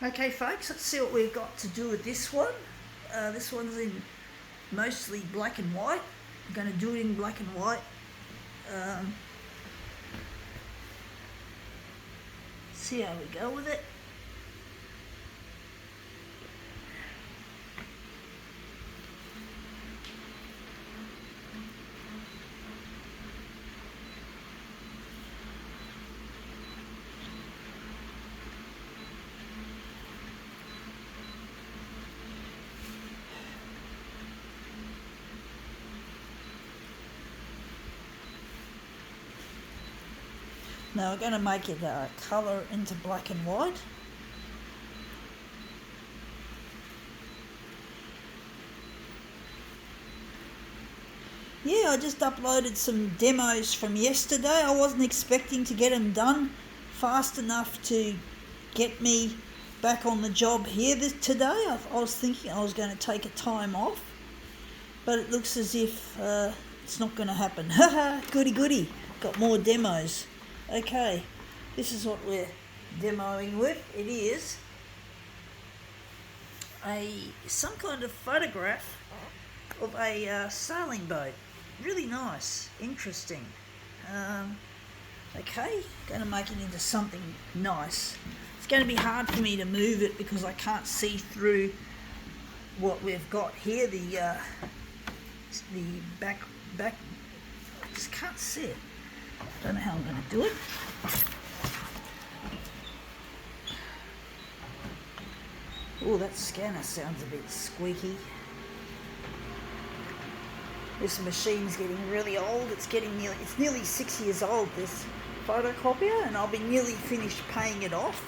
Okay folks, let's see what we've got to do with this one. This one's in mostly black and white. I'm going to do it in black and white. See how we go with it. Now we're going to make it colour into black and white. Yeah, I just uploaded some demos from yesterday. I wasn't expecting to get them done fast enough to get me back on the job here today. I was thinking I was going to take a time off, but it looks as if it's not going to happen. Haha, goody, got more demos. Okay, this is what we're demoing with. It is some kind of photograph of a sailing boat. Really nice, interesting. Okay, going to make it into something nice. It's going to be hard for me to move it because I can't see through what we've got here. The back. I just can't see it. Don't know how I'm going to do it. Oh, that scanner sounds a bit squeaky. This machine's getting really old. It's nearly 6 years old, this photocopier, and I'll be nearly finished paying it off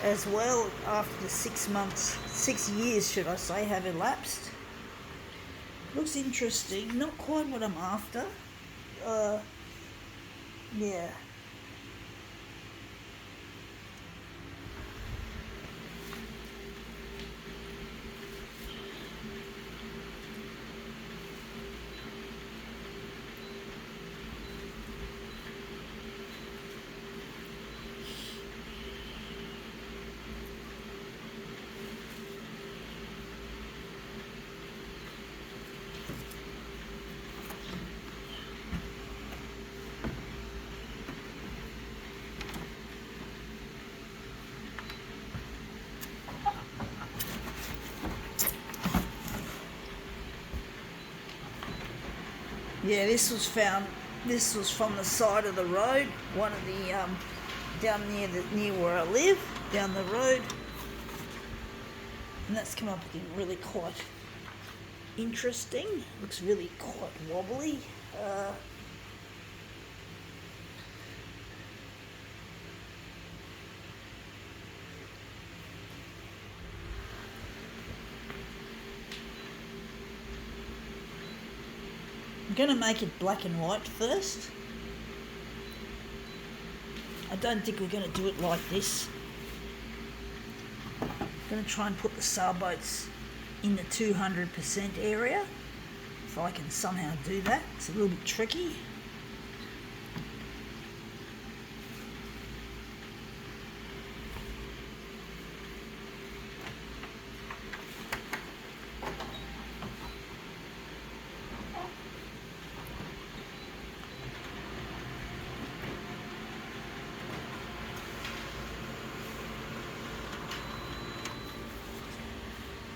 as well after the 6 years should I say, have elapsed. Looks interesting, not quite what I'm after. Yeah. Yeah, this was from the side of the road, one of the down near where I live, down the road, and that's come up looking really quite interesting. Looks really quite wobbly. I'm going to make it black and white first. I don't think we're going to do it like this. I'm going to try and put the sailboats in the 200% area, if I can somehow do that. It's a little bit tricky.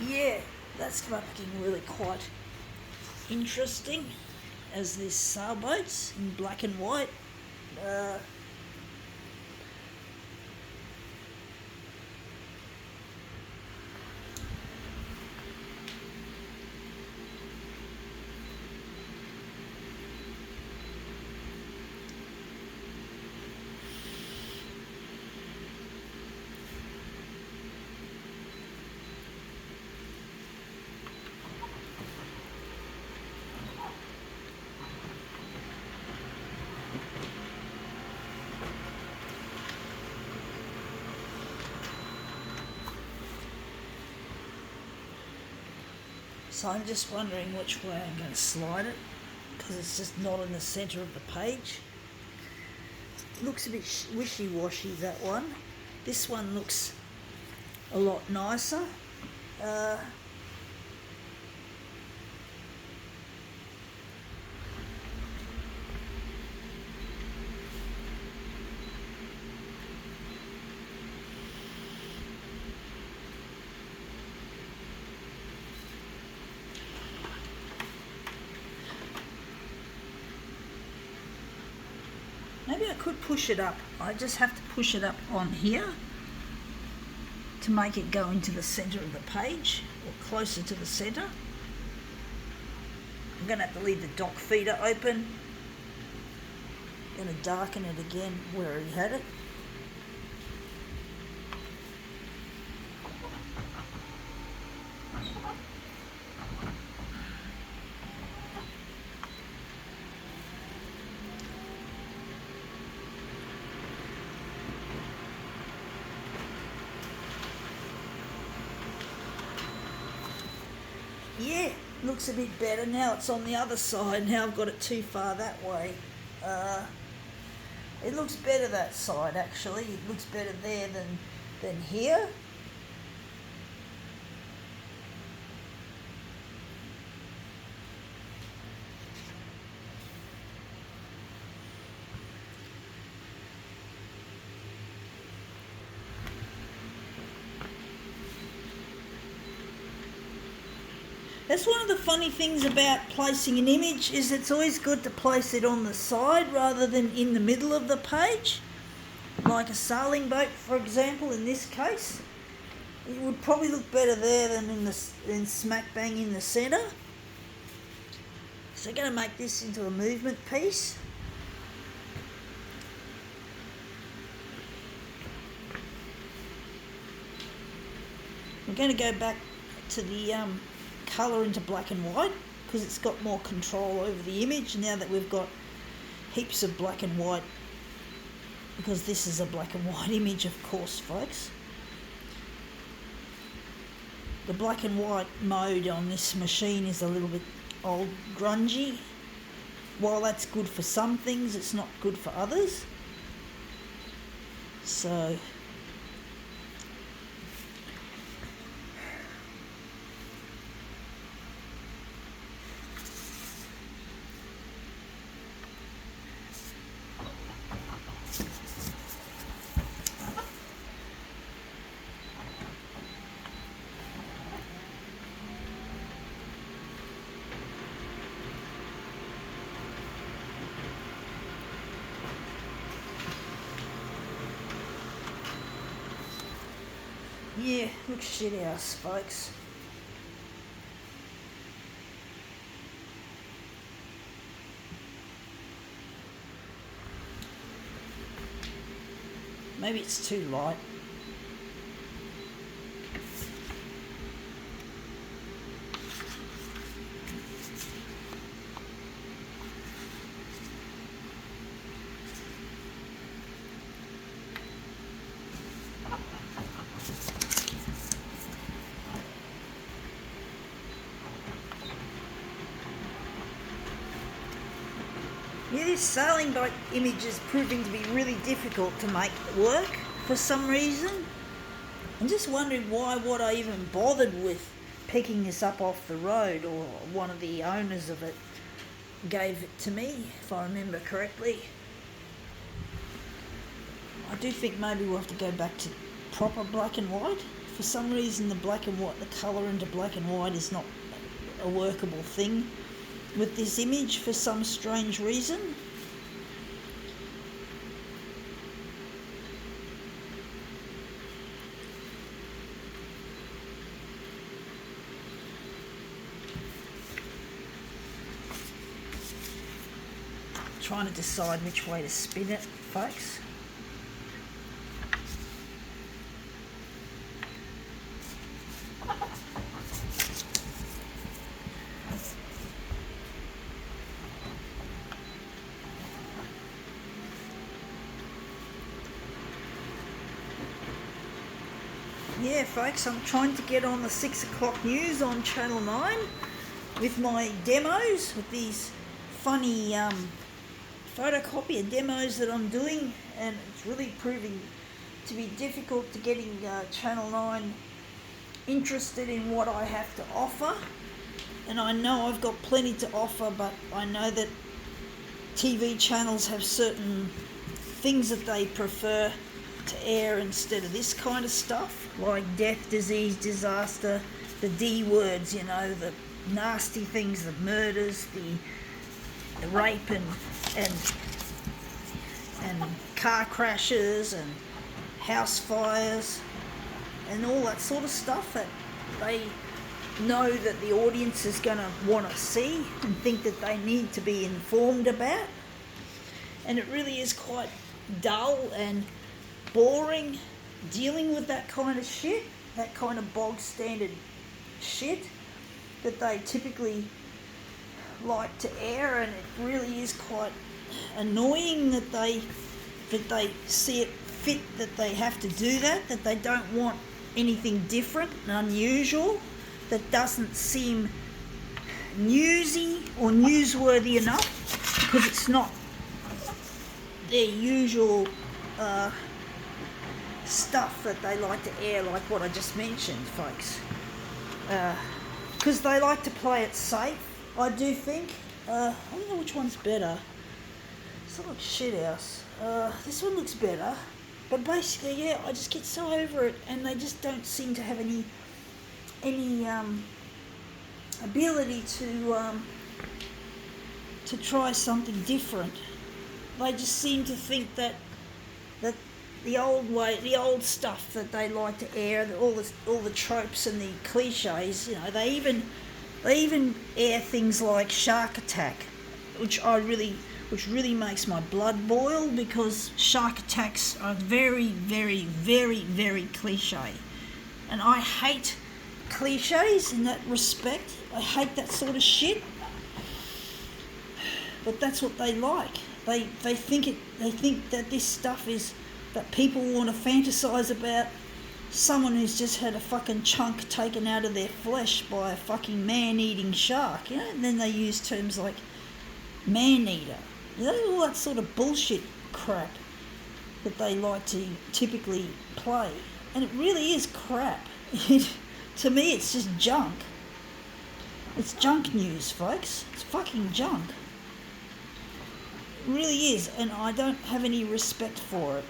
Yeah, that's come up looking really quite interesting as this sailboats in black and white. So I'm just wondering which way I'm going to slide it, because it's just not in the centre of the page. It looks a bit wishy-washy, that one. This one looks a lot nicer. Uh, Maybe I could push it up. I just have to push it up on here to make it go into the centre of the page, or closer to the centre. I'm going to have to leave the dock feeder open. I'm going to darken it again where he had it. Yeah, looks a bit better now. It's on the other side. Now I've got it too far that way. It looks better that side, actually. It looks better there than here. That's one of the funny things about placing an image, is it's always good to place it on the side rather than in the middle of the page. Like a sailing boat, for example, in this case. It would probably look better there than smack bang in the centre. So I'm going to make this into a movement piece. I'm going to go back to the colour into black and white, because it's got more control over the image now that we've got heaps of black and white, because this is a black and white image, of course, folks. The black and white mode on this machine is a little bit old grungy. While that's good for some things, it's not good for others. So yeah, looks shit house, folks. Maybe it's too light. Yeah, this sailing boat image is proving to be really difficult to make work for some reason. I'm just wondering what I even bothered with picking this up off the road, or one of the owners of it gave it to me, if I remember correctly. I do think maybe we'll have to go back to proper black and white. For some reason the black and white, the colour into black and white is not a workable thing with this image for some strange reason. Trying to decide which way to spin it, folks. Yeah, folks, I'm trying to get on the 6 o'clock news on Channel 9 with my demos, with these funny photocopier demos that I'm doing, and it's really proving to be difficult to getting Channel 9 interested in what I have to offer. And I know I've got plenty to offer, but I know that TV channels have certain things that they prefer to air instead of this kind of stuff, like death, disease, disaster, the D words, you know, the nasty things, the murders, the rape and car crashes and house fires and all that sort of stuff that they know that the audience is going to want to see and think that they need to be informed about. And it really is quite dull and boring dealing with that kind of shit, that kind of bog standard shit that they typically like to air, and it really is quite annoying that they see it fit that they have to do that they don't want anything different and unusual that doesn't seem newsy or newsworthy enough, because it's not their usual stuff that they like to air, like what I just mentioned, folks. Because they like to play it safe, I do think. I don't know which one's better. It's not like shit house. This one looks better. But basically, yeah, I just get so over it, and they just don't seem to have any ability to try something different. They just seem to think that the old stuff that they like to air, all the tropes and the cliches, you know, they even air things like Shark Attack, which really makes my blood boil, because shark attacks are very, very, very, very cliche. And I hate cliches in that respect. I hate that sort of shit. But that's what they like. They think that this stuff is that people want to fantasize about someone who's just had a fucking chunk taken out of their flesh by a fucking man-eating shark, you know? And then they use terms like man-eater, you know, all that sort of bullshit crap that they like to typically play. And it really is crap. To me, it's just junk. It's junk news, folks. It's fucking junk. It really is, and I don't have any respect for it.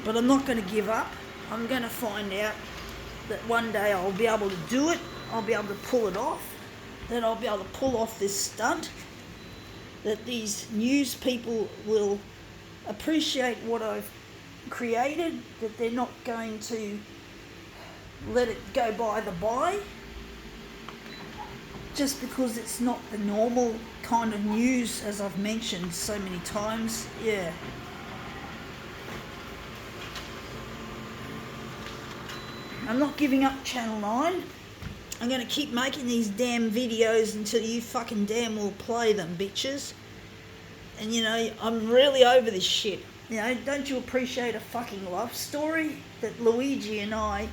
But I'm not going to give up. I'm going to find out that one day I'll be able to do it. I'll be able to pull it off. That I'll be able to pull off this stunt. That these news people will appreciate what I've created. That they're not going to let it go by the by. Just because it's not the normal kind of news, as I've mentioned so many times. Yeah. I'm not giving up Channel 9. I'm going to keep making these damn videos until you fucking damn well play them, bitches. And, you know, I'm really over this shit. You know, don't you appreciate a fucking love story? That Luigi and I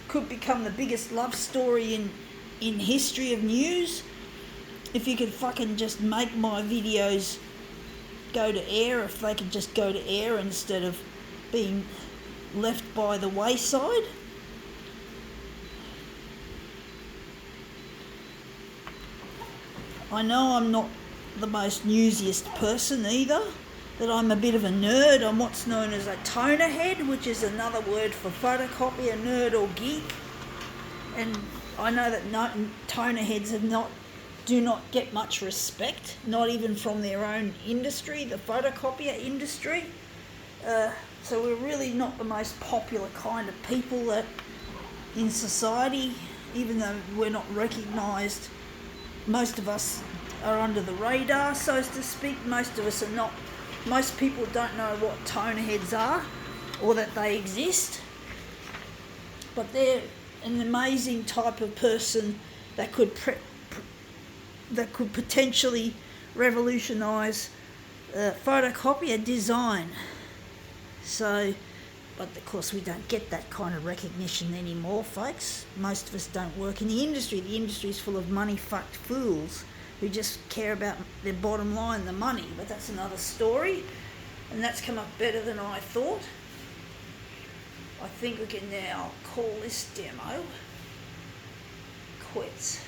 could become the biggest love story in history of news. If you could fucking just make my videos go to air, if they could just go to air instead of being left by the wayside. I know I'm not the most newsiest person either, that I'm a bit of a nerd. I'm what's known as a toner head, which is another word for photocopier, nerd or geek. And I know that toner heads do not get much respect, not even from their own industry, the photocopier industry. So we're really not the most popular kind of people that in society, even though we're not recognised. Most of us are under the radar, so to speak. Most of us are not. Most people don't know what toner heads are or that they exist. But they're an amazing type of person that could potentially revolutionise photocopier design. So, but of course we don't get that kind of recognition anymore, folks. Most of us don't work in the industry. The industry's full of money-fucked fools who just care about their bottom line, the money, but that's another story, and that's come up better than I thought. I think we can now call this demo quits.